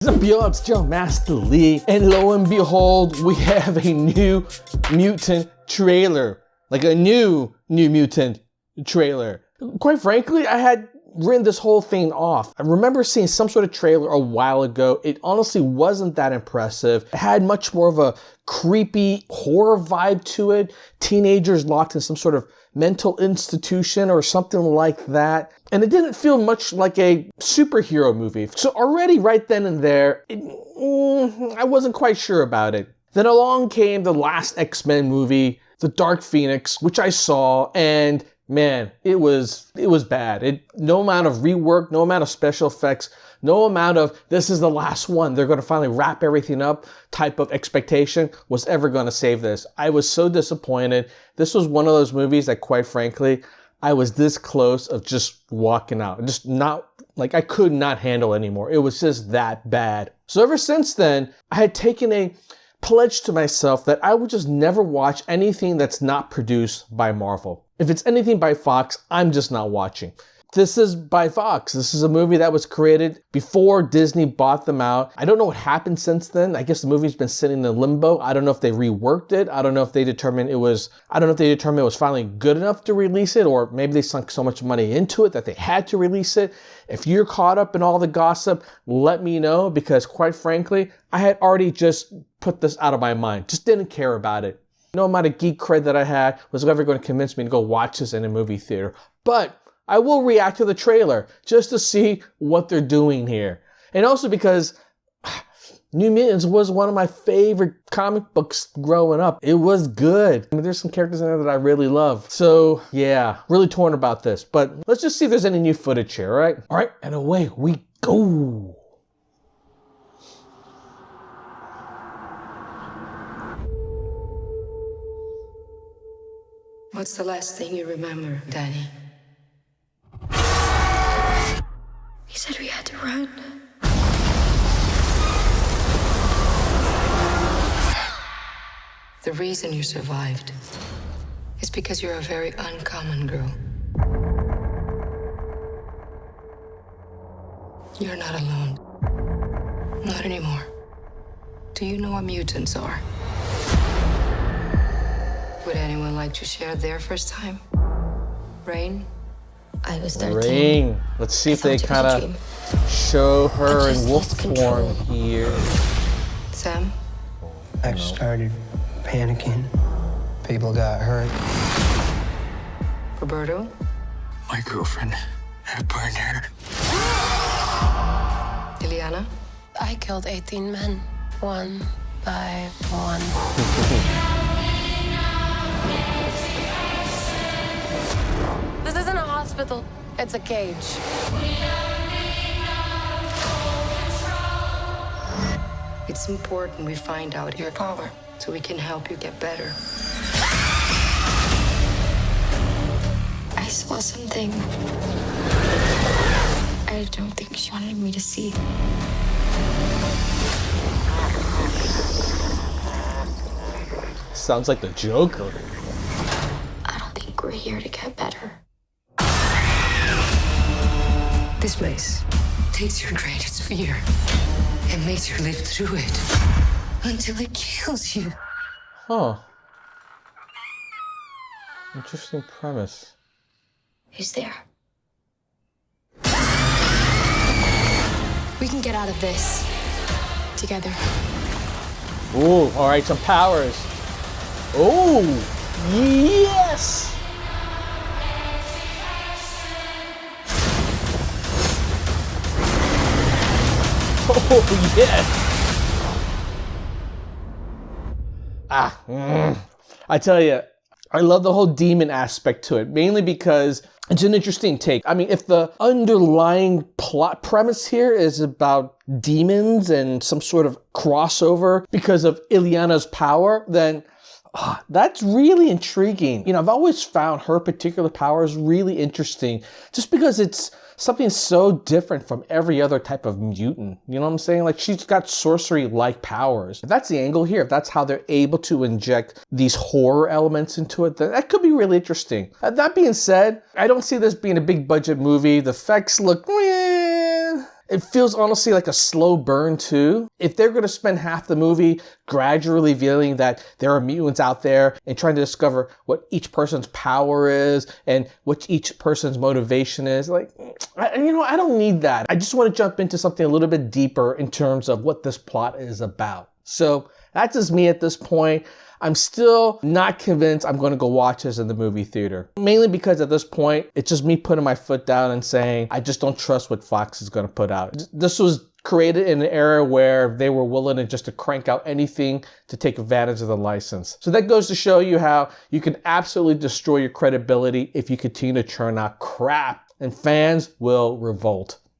Symbiotes, Joe Master Lee, and lo and behold, we have a new mutant trailer. Like a new mutant trailer. Quite frankly, I had written this whole thing off. I remember seeing some sort of trailer a while ago. It honestly wasn't that impressive. It had much more of a creepy horror vibe to it. Teenagers locked in some sort of mental institution or something like that. And it didn't feel much like a superhero movie. So already right then and there, I wasn't quite sure about it. Then along came the last X-Men movie, The Dark Phoenix, which I saw, and man, it was bad. No amount of rework, no amount of special effects, no amount of this is the last one, they're going to finally wrap everything up type of expectation was ever going to save this. I was so disappointed. This was one of those movies that, quite frankly, I was this close of just walking out. Just not, like, I could not handle anymore. It was just that bad. So ever since then, I had taken a pledge to myself that I would just never watch anything that's not produced by Marvel. If it's anything by Fox, I'm just not watching. This is by Fox. This is a movie that was created before Disney bought them out. I don't know what happened since then. I guess the movie's been sitting in limbo. I don't know if they reworked it. I don't know if they determined it was finally good enough to release it, or maybe they sunk so much money into it that they had to release it. If you're caught up in all the gossip, let me know, because quite frankly, I had already just put this out of my mind. Just didn't care about it. No amount of geek cred that I had was ever going to convince me to go watch this in a movie theater. But I will react to the trailer just to see what they're doing here. And also because New Mutants was one of my favorite comic books growing up. It was good. I mean, there's some characters in there that I really love. So yeah, really torn about this. But let's just see if there's any new footage here, all right? All right, and away we go. What's the last thing you remember, Danny? He said we had to run. The reason you survived is because you're a very uncommon girl. You're not alone. Not anymore. Do you know what mutants are? Would anyone like to share their first time? Rain? I was 13. Rain. Let's see if they kind of show her in wolf form here. Sam? I started panicking. People got hurt. Roberto? My girlfriend had burned her. Ileana? I killed 18 men, one by one. This isn't a hospital, it's a cage. It's important we find out your power so we can help you get better. I saw something I don't think she wanted me to see. Sounds like the Joker. I don't think we're here to get better. This place takes your greatest fear and makes you live through it until it kills you. Huh. Interesting premise. Who's there? We can get out of this together. Ooh, all right, some powers. Oh, yes! Oh, yes! I tell you, I love the whole demon aspect to it, mainly because it's an interesting take. I mean, if the underlying plot premise here is about demons and some sort of crossover because of Ileana's power, then that's really intriguing. You know, I've always found her particular powers really interesting just because it's something so different from every other type of mutant. You know what I'm saying? Like, she's got sorcery-like powers. If that's the angle here, if that's how they're able to inject these horror elements into it, then that could be really interesting. That being said, I don't see this being a big budget movie. The effects look, It feels honestly like a slow burn too. If they're going to spend half the movie gradually revealing that there are mutants out there and trying to discover what each person's power is and what each person's motivation is, like, I don't need that. I just want to jump into something a little bit deeper in terms of what this plot is about. So that's just me at this point. I'm still not convinced I'm going to go watch this in the movie theater. Mainly because at this point, it's just me putting my foot down and saying, I just don't trust what Fox is going to put out. This was created in an era where they were willing to just to crank out anything to take advantage of the license. So that goes to show you how you can absolutely destroy your credibility if you continue to churn out crap, and fans will revolt.